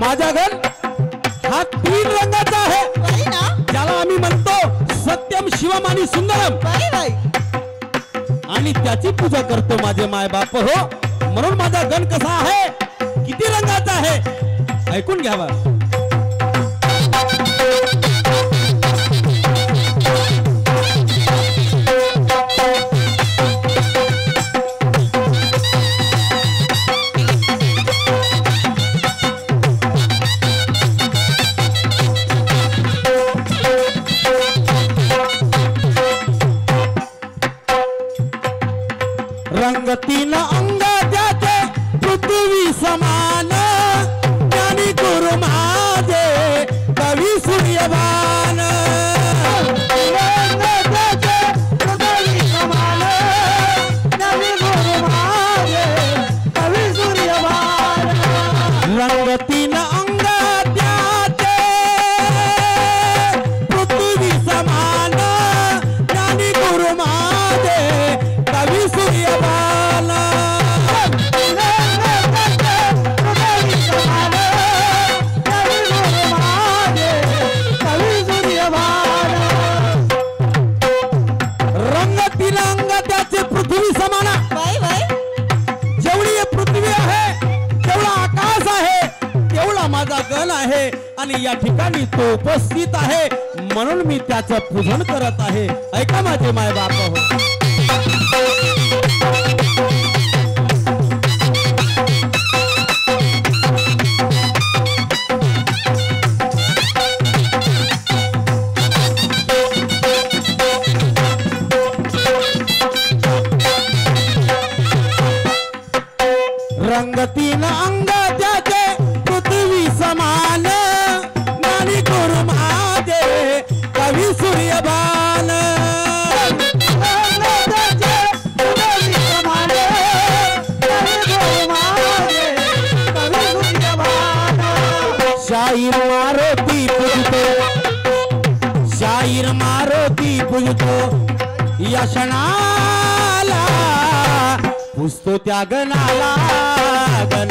माझा गण हा 3 रंगाचा आहे ना, ज्याला आम्ही म्हणतो सत्यम शिवम आणि सुंदरम, आणि त्याची पूजा करतो माझे माय बाप हो. म्हणून माझा गण कसा आहे, किती रंगाचा आहे ऐकून घ्यावा. रंग 3 अंग त्याचे पृथ्वी समान, ज्ञानी गुरु माझे कवी सूर्यवान. रंग त्याचे पृथ्वी समान, ज्ञानी गुरु माझे कवी सूर्यवान. रंग 3 अंग त्याचे पृथ्वी समान, ज्ञानी गुरु माझे कवी सूर्यवान. गण आहे आणि या ठिकाणी तो उपस्थित आहे, म्हणून मी त्याचं पूजन करत आहे. ऐका माझे माय बाप हो. रंग 3 अंग त्याचे पृथ्वी समान, ज्ञानी गुरु माझे कवी सूर्यवान. शाहीर मारुती पूजतो, शाहीर मारुती पूजतो, या क्षणाला पुजतो त्या गणाला. गण